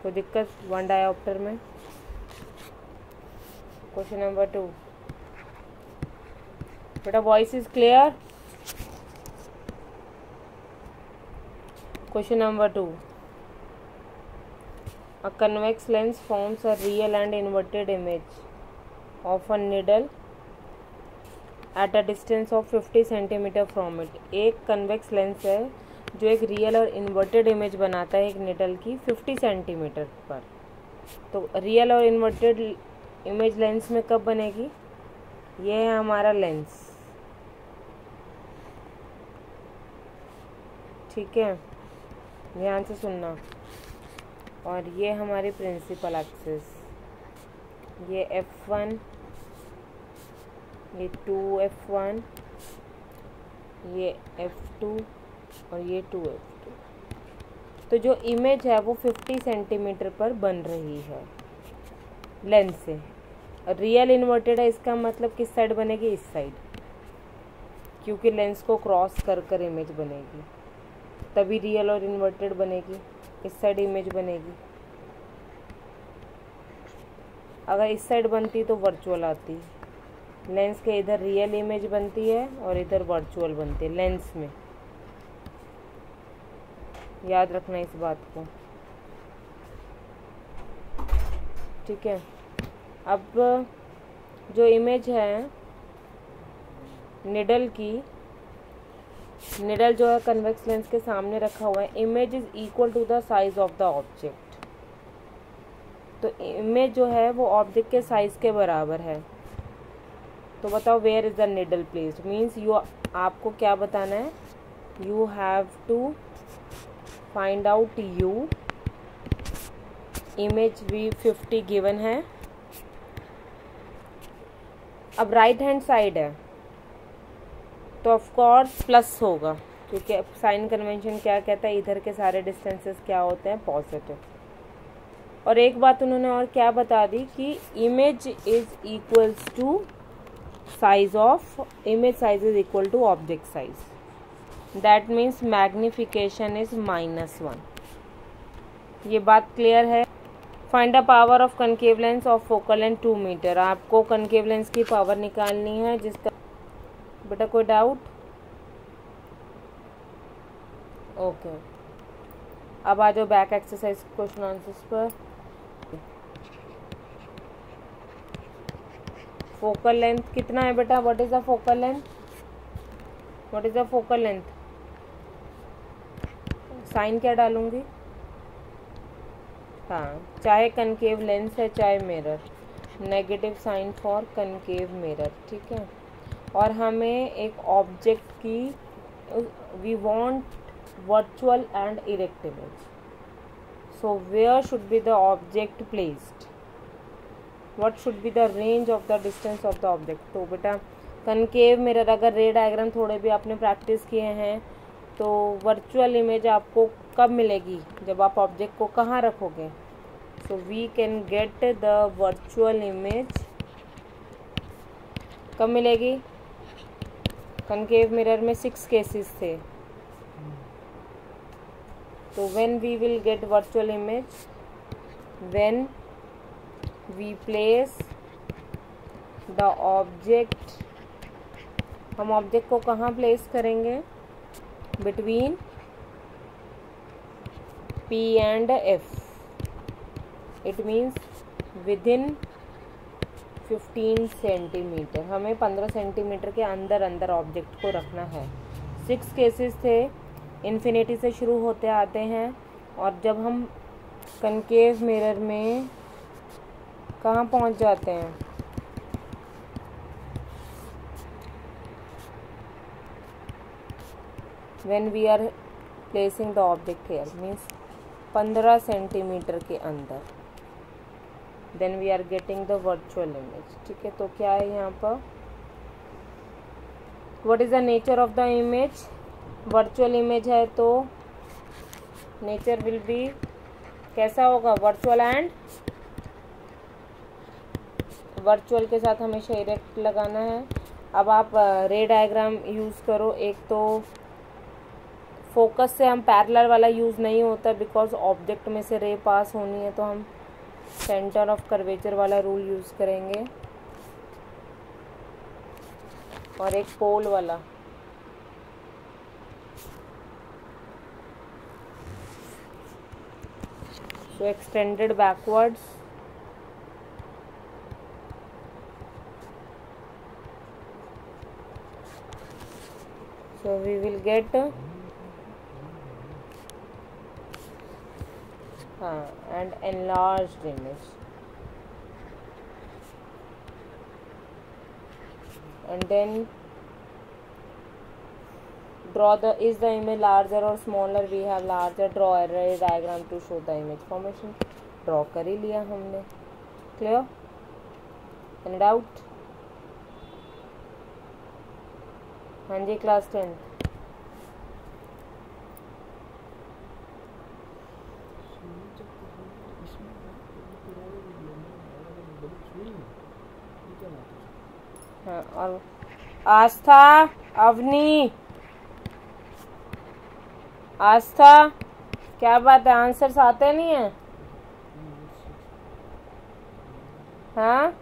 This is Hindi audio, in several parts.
कोई दिक्कत वन डायोप्टर में? क्वेश्चन नंबर 2 बेटा, voice is clear? Question number 2, a convex lens forms a real and inverted image of a needle at a distance of 50 centimetre from it. एक कन्वेक्स लेंस है जो एक रियल और इन्वर्टेड इमेज बनाता है एक निडल की 50 सेंटीमीटर पर। तो रियल और इन्वर्टेड इमेज लेंस में कब बनेगी? ये है हमारा लेंस, ठीक है, ध्यान से सुनना। और ये हमारी प्रिंसिपल एक्सिस, ये F1, ये 2F1, ये F2 और ये 2F2। तो जो इमेज है वो 50 सेंटीमीटर पर बन रही है लेंस से। रियल इन्वर्टेड है, इसका मतलब किस साइड बनेगी? इस साइड, क्योंकि लेंस को क्रॉस कर कर इमेज बनेगी, तभी रियल और इन्वर्टेड बनेगी। इस साइड इमेज बनेगी। अगर इस साइड बनती तो वर्चुअल आती। लेंस के इधर रियल इमेज बनती है और इधर वर्चुअल बनती है लेंस में। याद रखना इस बात को, ठीक है। अब जो इमेज है निडल की, निडल जो है कन्वेक्स लेंस के सामने रखा हुआ है। Image is equal to the size of the object. तो इमेज जो है वो ऑब्जेक्ट के साइज के बराबर है। तो बताओ where is the needle placed, means आपको क्या बताना है? You have to find out you. Image भी 50 गिवन है। अब राइट हैंड साइड है तो ऑफ कोर्स प्लस होगा, क्योंकि साइन कन्वेंशन क्या कहता है? इधर के सारे डिस्टेंसेस क्या होते हैं? पॉजिटिव। और एक बात उन्होंने और क्या बता दी कि image is equals to size of, image size is equal to object size. That means magnification is -1। ये बात क्लियर है? Find the power of concave lens of focal length 2 metre. आपको कनकेव लेंस की पावर निकालनी है, जिसका बेटा कोई डाउट? ओके, अब आ जाओ बैक एक्सरसाइज क्वेश्चन आंसर्स पर। फोकल लेंथ कितना है बेटा? What is the focal length? What is the focal length? Sign क्या डालूंगी? हाँ, चाहे कनकेव लेंस है चाहे mirror, negative sign for concave mirror, ठीक है। और हमें एक ऑब्जेक्ट की, we want virtual and erect image, so where should be the object placed? What should be the range of the distance of the object? तो बेटा कनकेव मिरर, अगर रे डायग्राम थोड़े भी आपने प्रैक्टिस किए हैं तो वर्चुअल इमेज आपको कब मिलेगी? जब आप ऑब्जेक्ट को कहाँ रखोगे? So we can get the virtual image कब मिलेगी? कनकेव मिरर में 6 केसेस थे। तो when we will get virtual image? When we place the object, हम ऑब्जेक्ट को कहाँ प्लेस करेंगे? Between P and F, it means within 15 centimetre. हमें 15 सेंटीमीटर के अंदर अंदर ऑब्जेक्ट को रखना है। 6 केसेस थे, इन्फिनिटी से शुरू होते आते हैं। और जब हम कनकेव मिरर में कहाँ पहुँच जाते हैं? When we are placing the object here, means 15 centimetre के अंदर, then we are getting the virtual image, ठीक है। तो क्या है यहाँ पर? What is the nature of the image? Virtual image है तो नेचर विल बी कैसा होगा? वर्चुअल एंड, वर्चुअल के साथ हमेशा इरेक्ट लगाना है। अब आप रे डायग्राम यूज़ करो। एक तो फोकस से हम पैरेलल वाला यूज़ नहीं होता बिकॉज ऑब्जेक्ट में से रे पास होनी है, तो हम सेंटर ऑफ कर्वेचर वाला रूल यूज़ करेंगे। और एक पोल वाला, so extended backwards, so we will get and enlarged image, and then draw the is the image larger or smaller, we have larger, draw array diagram to show the image formation। Draw कर ही लिया हमने। क्लियर? Any doubt? हाँ जी क्लास 10। हाँ, और आस्था, अवनी, आस्था, क्या बात है, आंसर्स आते नहीं है? हाँ,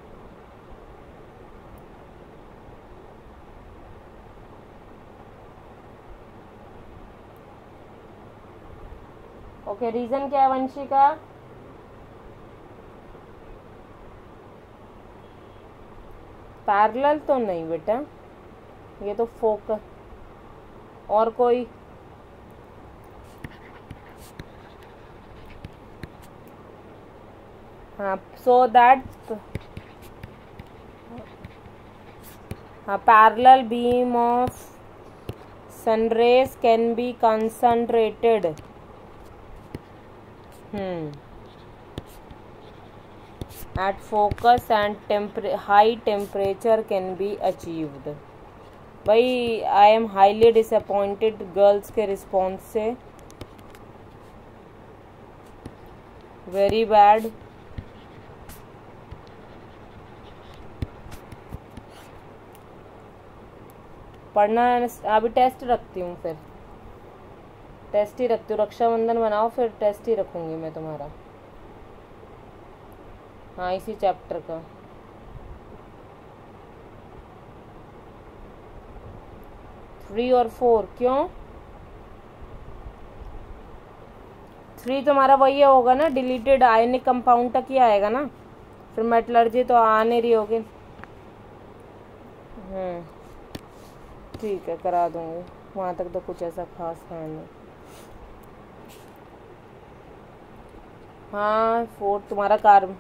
ओके, रीजन क्या है वंशिका? पैरेलल तो नहीं बेटा, ये तो फोकस। और कोई? हाँ, so that parallel beam of sun rays can be concentrated at focus and high temperature can be achieved। भाई I am highly disappointed girls के रिस्पॉन्स से, वेरी बैड। पढ़ना अभी टेस्ट रखती हूँ, फिर टेस्ट ही रखती हूँ, रक्षाबंधन बनाओ फिर टेस्ट ही रखूँगी मैं तुम्हारा। हाँ, इसी चैप्टर का। थ्री और 4 क्यों? 3 तुम्हारा वही होगा ना, डिलीटेड आयनिक कंपाउंड तक ही आएगा ना, फिर मेटलर्जी तो आ नहीं रही होगी। ठीक है, करा दूंगी, वहाँ तक तो कुछ ऐसा खास है नहीं। हाँ, 4 तुम्हारा कार्ब,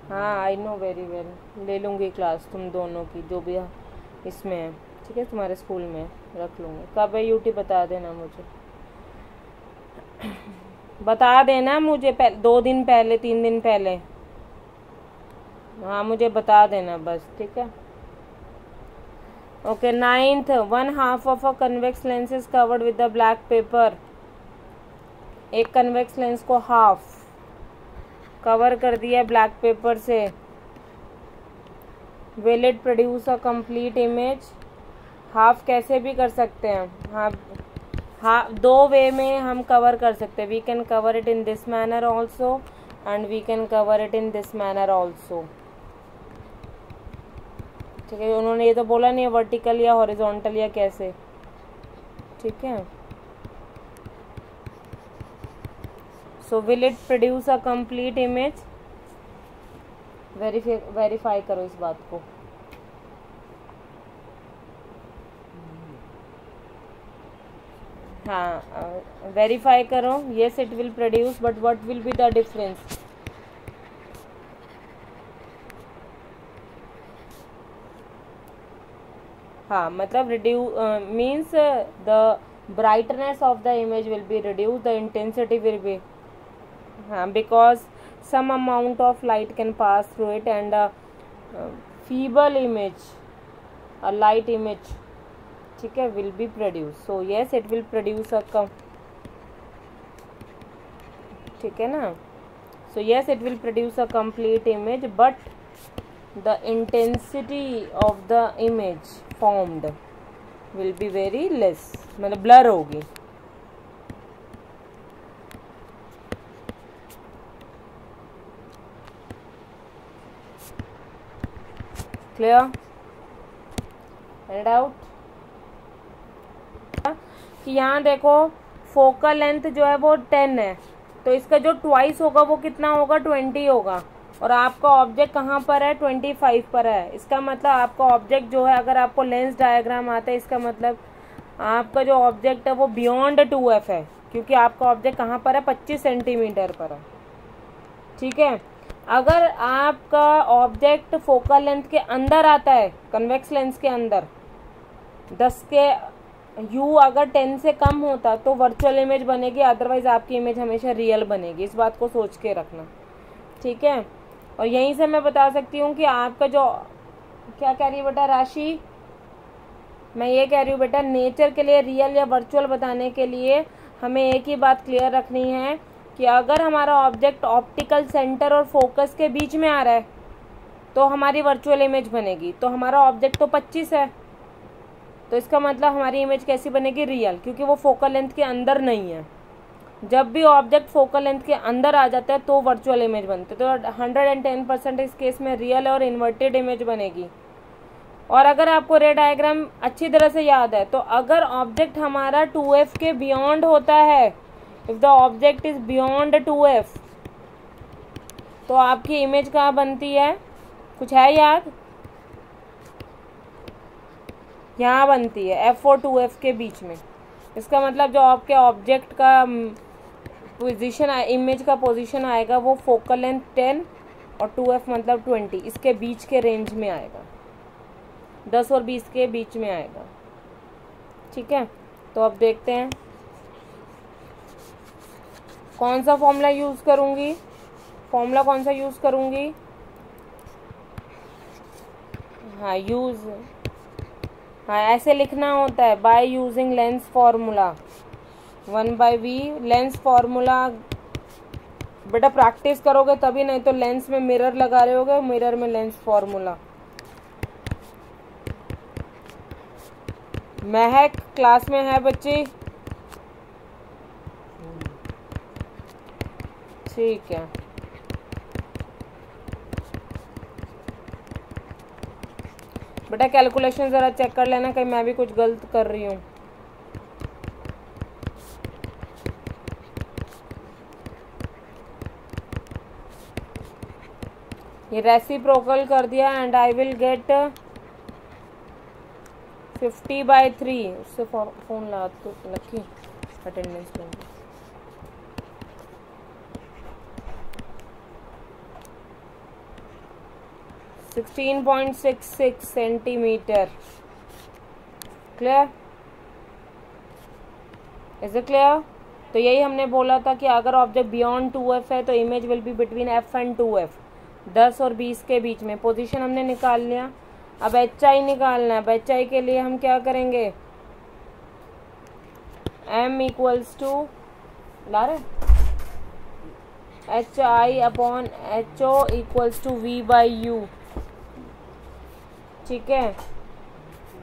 हाँ आई नो वेरी वेल, ले लूँगी क्लास तुम दोनों की, जो भी इसमें है, ठीक है, तुम्हारे स्कूल में रख लूँगी। कब है यूटी बता देना मुझे, बता देना मुझे 2 दिन पहले, 3 दिन पहले, हाँ मुझे बता देना बस, ठीक है। Okay, 9th, 1/2 of a convex lens is covered with the black pepper. एक कन्वेक्स लेंस को हाफ कवर कर दिया ब्लैक पेपर से। Will it produce a complete image? Half कैसे भी कर सकते हैं, हाँ 2 वे में हम कवर कर सकते हैं। We can cover it in this manner also and we can cover it in this manner also, ठीक है। उन्होंने ये तो बोला नहीं है वर्टिकल या हॉरिजॉन्टल या कैसे, ठीक है। So will it produce a complete image? Verify करो इस बात को। हाँ, वेरीफाई करो। Yes it will produce, but what will be the difference? हाँ, मतलब reduce means the brightness of the image will be reduced, the intensity will be, हाँ, because some amount of light can pass through it and a feeble image, a light image, ठीक है, will be produced। So yes, it will produce a ठीक है ना। So yes, it will produce a complete image, but the intensity of the image formed will be very less, मतलब blur होगी, क्लियर? डाउट? कि यहाँ देखो फोकल लेंथ जो है वो 10 है, तो इसका जो ट्वाइस होगा वो कितना होगा, 20 होगा। और आपका ऑब्जेक्ट कहाँ पर है, 25 पर है। इसका मतलब आपका ऑब्जेक्ट जो है, अगर आपको लेंस डायग्राम आता है, इसका मतलब आपका जो ऑब्जेक्ट है वो बियॉन्ड 2F है, क्योंकि आपका ऑब्जेक्ट कहाँ पर है, 25 सेंटीमीटर पर है। ठीक है। अगर आपका ऑब्जेक्ट फोकल लेंथ के अंदर आता है, कन्वेक्स लेंस के अंदर, 10 के यू अगर 10 से कम होता तो वर्चुअल इमेज बनेगी, अदरवाइज आपकी इमेज हमेशा रियल बनेगी। इस बात को सोच के रखना, ठीक है। और यहीं से मैं बता सकती हूँ कि आपका जो, क्या कह रही है बेटा राशि, मैं ये कह रही हूँ बेटा, नेचर के लिए रियल या वर्चुअल बताने के लिए हमें एक ही बात क्लियर रखनी है कि अगर हमारा ऑब्जेक्ट ऑप्टिकल सेंटर और फोकस के बीच में आ रहा है तो हमारी वर्चुअल इमेज बनेगी। तो हमारा ऑब्जेक्ट तो 25 है, तो इसका मतलब हमारी इमेज कैसी बनेगी, रियल, क्योंकि वो फोकल लेंथ के अंदर नहीं है। जब भी ऑब्जेक्ट फोकल लेंथ के अंदर आ जाता है तो वर्चुअल इमेज बनती है। तो 110% इस केस में रियल और इन्वर्टेड इमेज बनेगी। और अगर आपको रे डायग्राम अच्छी तरह से याद है, तो अगर ऑब्जेक्ट हमारा 2F के बियॉन्ड होता है, if the object is beyond 2F, तो आपकी इमेज कहाँ बनती है, कुछ है याद, यहाँ बनती है, F और 2F के बीच में। इसका मतलब जो आपके ऑब्जेक्ट का पोजीशन, इमेज का पोजीशन आएगा वो फोकल लेंथ 10 और 2F मतलब 20, इसके बीच के रेंज में आएगा, 10 और 20 के बीच में आएगा। ठीक है। तो अब देखते हैं कौन सा फॉर्मूला यूज करूंगी, फॉर्मूला कौन सा यूज करूंगी, हाँ ऐसे लिखना होता है, by using lens formula, 1/v lens formula. बेटा प्रैक्टिस करोगे तभी, नहीं तो लेंस में मिरर लगा रहे होगे, मिरर में लेंस फॉर्मूला। महक क्लास में है बच्ची? ठीक है। बेटा कैलकुलेशन जरा चेक कर लेना, कहीं मैं भी कुछ गलत कर रही हूँ। ये रेसिप्रोकल कर दिया एंड आई विल गेट 50/3। उससे फोन ला तो लकी अटेंडेंस लेंगे। 16.66 centimetre. Clear? Is it clear? तो यही हमने बोला था कि अगर ऑब्जेक्ट बियॉन्ड 2F है तो image will be between F and 2F, 10 और 20 के बीच में। पोजीशन हमने निकाल लिया, अब HI निकालना है। अब HI के लिए हम क्या करेंगे, M इक्वल्स टू ला रहे HI/HO इक्वल्स टू V/U। ठीक है।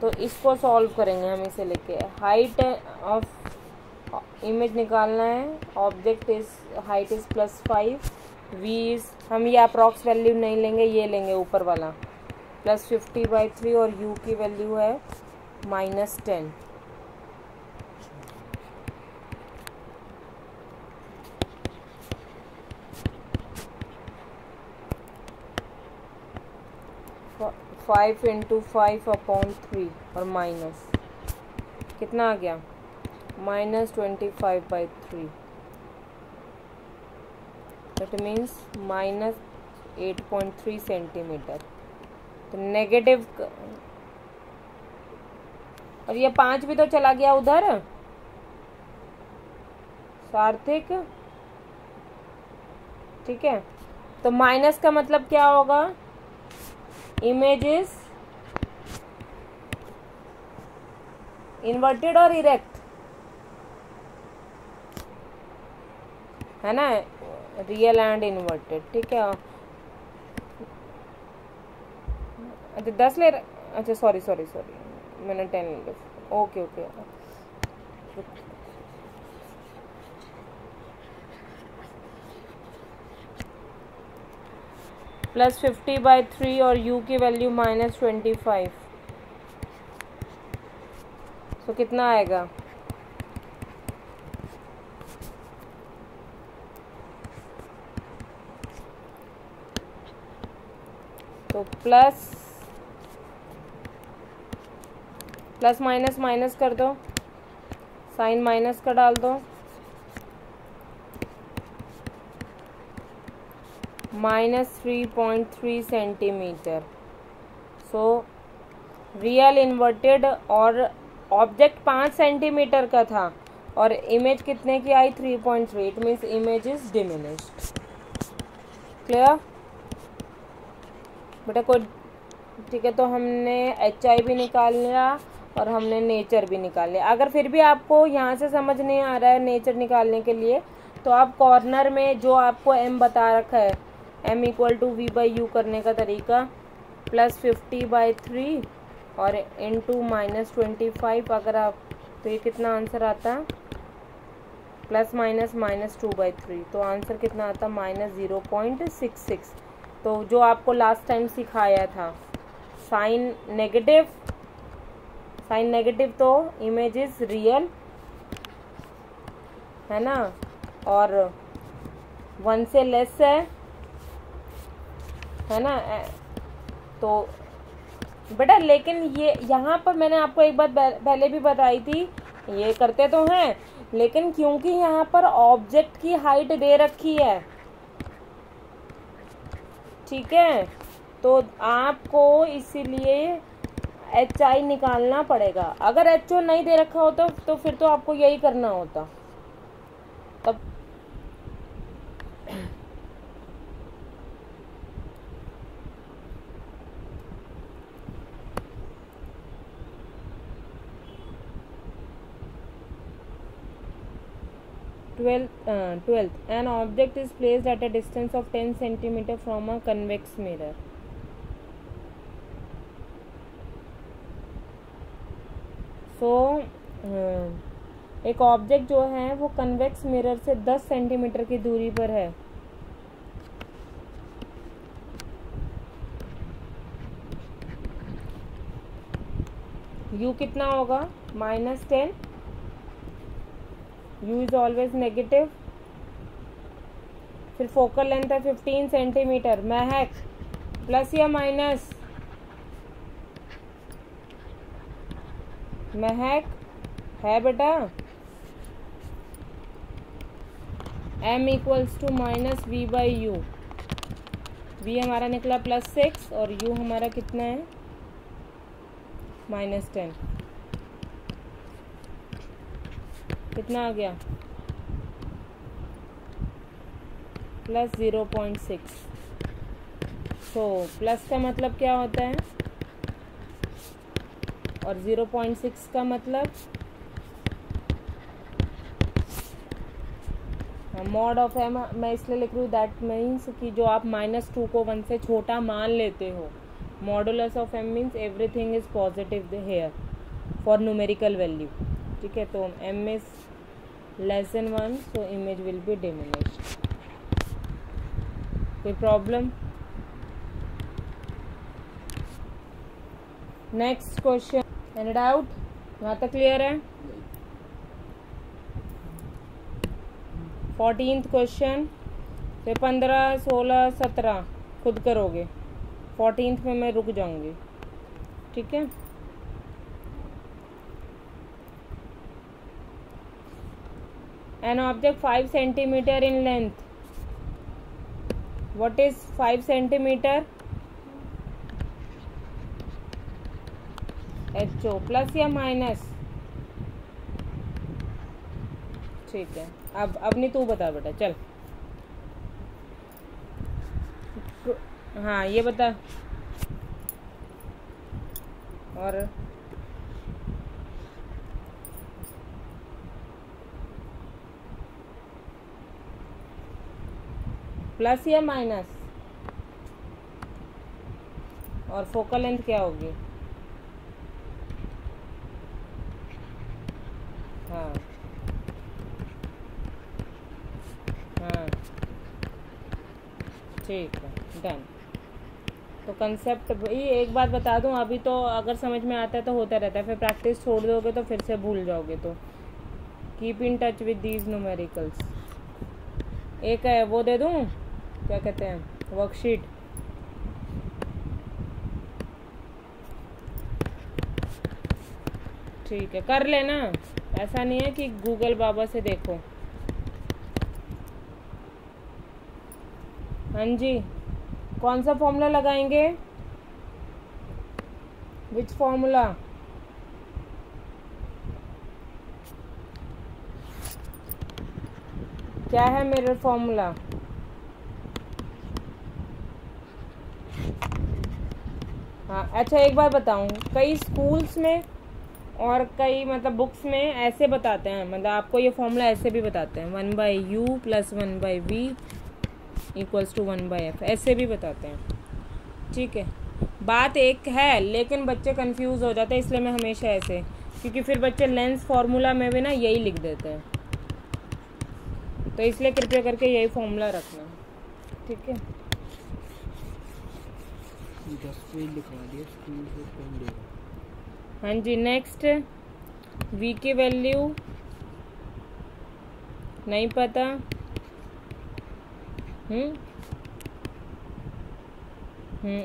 तो इसको सॉल्व करेंगे हम, इसे लेके हाइट ऑफ इमेज निकालना है, object is height is +5, v is, हम ये अप्रॉक्स वैल्यू नहीं लेंगे, ये लेंगे ऊपर वाला, +50/3 और u की वैल्यू है -10। फाइव इंटू 5/3 और माइनस कितना आ गया, -25/3। That means -8.3 centimetre. तो नेगेटिव, और ये 5 भी तो चला गया उधर सार्थक। ठीक है। तो माइनस का मतलब क्या होगा, इमेज इज इन्वर्टेड और इरेक्ट, है ना, रियल एंड इन्वर्टेड। ठीक है। अच्छा 10 ले, अच्छा सॉरी मैंने 10 ले लिया। ओके +50/3 और u की वैल्यू -25। तो कितना आएगा? तो प्लस माइनस माइनस कर दो, साइन माइनस का डाल दो, -3.3 सेंटीमीटर। सो रियल इन्वर्टेड और ऑब्जेक्ट 5 सेंटीमीटर का था और इमेज कितने की आई? 3.3। It means image is diminished. Clear बेटा? कोई ठीक है। तो हमने HI भी निकाल लिया और हमने नेचर भी निकाल लिया। अगर फिर भी आपको यहाँ से समझ नहीं आ रहा है नेचर निकालने के लिए, तो आप कॉर्नर में जो आपको M बता रखा है, M = V/U करने का तरीका, +50/3 और इंटू -25। अगर आप तो ये कितना आंसर आता है? ±-2/3। तो आंसर कितना आता? -0.66। तो जो आपको लास्ट टाइम सिखाया था, साइन नेगेटिव तो इमेज इज रियल, है ना, और 1 से लेस है ना। तो बेटा लेकिन ये यहाँ पर मैंने आपको एक बात पहले भी बताई थी, ये करते तो हैं, लेकिन क्योंकि यहाँ पर ऑब्जेक्ट की हाइट दे रखी है, ठीक है, तो आपको इसीलिए HI निकालना पड़ेगा। अगर HO नहीं दे रखा होता तो फिर तो आपको यही करना होता। तब 12th, an object is placed at a distance of 10 centimeter from a convex mirror. एक ऑब्जेक्ट जो है वो कन्वेक्स मिरर से 10 सेंटीमीटर की दूरी पर है। U कितना होगा? -10। U is always negative. फिर फोकल लेंथ है 15 सेंटीमीटर। महक प्लस या माइनस? महक है बेटा? M = -V/U। V हमारा निकला +6 और U हमारा कितना है? -10। कितना आ गया? +0.6। तो प्लस का मतलब क्या होता है और 0.6 का मतलब? मॉड ऑफ M मैं इसलिए लिख रही हूँ, दैट मीन्स कि जो आप -2 को 1 से छोटा मान लेते हो, modulus of M means everything is positive here for numerical value, ठीक है। तो M is <1, so image will be diminished. कोई problem? Next question. Any doubt? यहाँ तक क्लियर है? 14th question. फिर 15, 16, 17 खुद करोगे। 14th में मैं रुक जाऊंगी, ठीक है। An object 5 centimeter in length. What is 5 centimeter? HO plus या माइनस? ठीक है। अब नहीं तू बता बेटा, चल। हाँ ये बता। और प्लस या माइनस? और फोकल लेंथ क्या होगी? हाँ हाँ ठीक है, डन। तो कंसेप्ट भाई एक बात बता दूं, अभी तो अगर समझ में आता है तो होता रहता है, फिर प्रैक्टिस छोड़ दोगे तो फिर से भूल जाओगे। तो keep in touch with these numericals. एक है वो दे दूं, क्या कहते हैं, वर्कशीट। ठीक है, कर लेना, ऐसा नहीं है कि गूगल बाबा से देखो। हाँ जी, कौन सा फॉर्मूला लगाएंगे? Which formula? क्या है मिरर फॉर्मूला? हाँ अच्छा, एक बार बताऊँ, कई स्कूल्स में और कई मतलब बुक्स में ऐसे बताते हैं, मतलब आपको ये फॉर्मूला ऐसे भी बताते हैं, 1/u + 1/v = 1/f, ऐसे भी बताते हैं। ठीक है, बात एक है, लेकिन बच्चे कंफ्यूज हो जाते हैं, इसलिए मैं हमेशा ऐसे, क्योंकि फिर बच्चे लेंस फार्मूला में भी ना यही लिख देते हैं, तो इसलिए कृपया करके यही फॉर्मूला रखना। ठीक है, 10 लिखवा दिया, स्कूल से कौन देगा? हाँ जी, नेक्स्ट v की वैल्यू नहीं पता।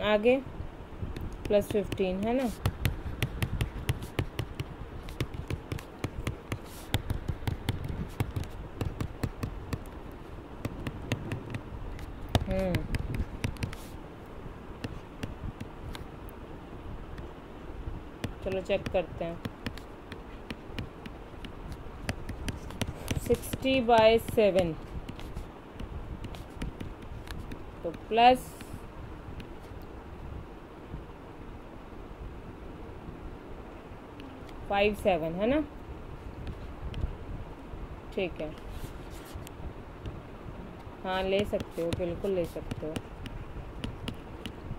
आगे +15 है ना। चलो चेक करते हैं। 60/7 तो +5 7 है ना। ठीक है, हाँ ले सकते हो, बिल्कुल ले सकते हो।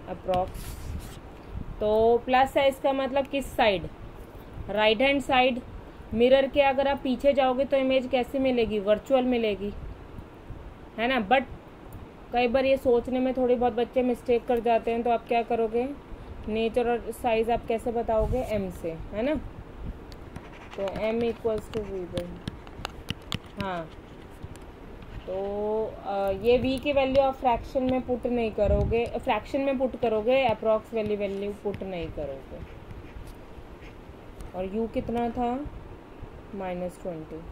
अप्रॉक्स तो प्लस है, इसका मतलब किस side? Right hand side. Mirror के अगर आप पीछे जाओगे तो इमेज कैसी मिलेगी? वर्चुअल मिलेगी, है ना। बट कई बार ये सोचने में थोड़ी बहुत बच्चे मिस्टेक कर जाते हैं, तो आप क्या करोगे, नेचर और साइज आप कैसे बताओगे? m से, है ना। तो m = v। हाँ, तो ये v की वैल्यू आप फ्रैक्शन में पुट नहीं करोगे, फ्रैक्शन में पुट करोगे, अप्रॉक्स वैल्यू पुट नहीं करोगे। और u कितना था? -20।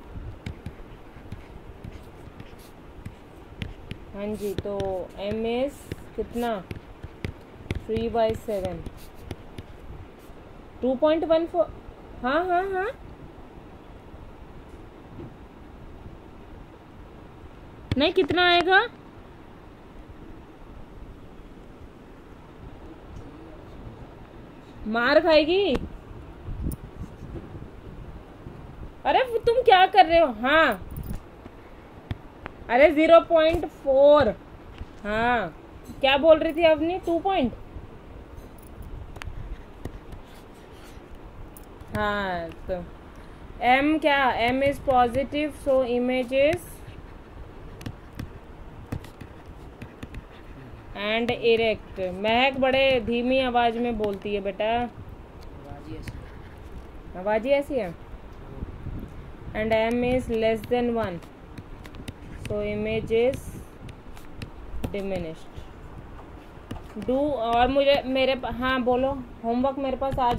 हाँ जी, तो m इज कितना? 3/7 2.14। हाँ हाँ हाँ, नहीं कितना आएगा? मार खाएगी। अरे तुम क्या कर रहे हो? हाँ, अरे 0.4। हाँ, क्या बोल रही थी अवनी? 2 पॉइंट। हाँ, तो m क्या? m is positive, so image is and erect. महक बड़े धीमी आवाज में बोलती है बेटा, आवाज ही ऐसी है। And m is <1, so image is diminished. Do और मुझे मेरे हाँ बोलो, होमवर्क मेरे पास आ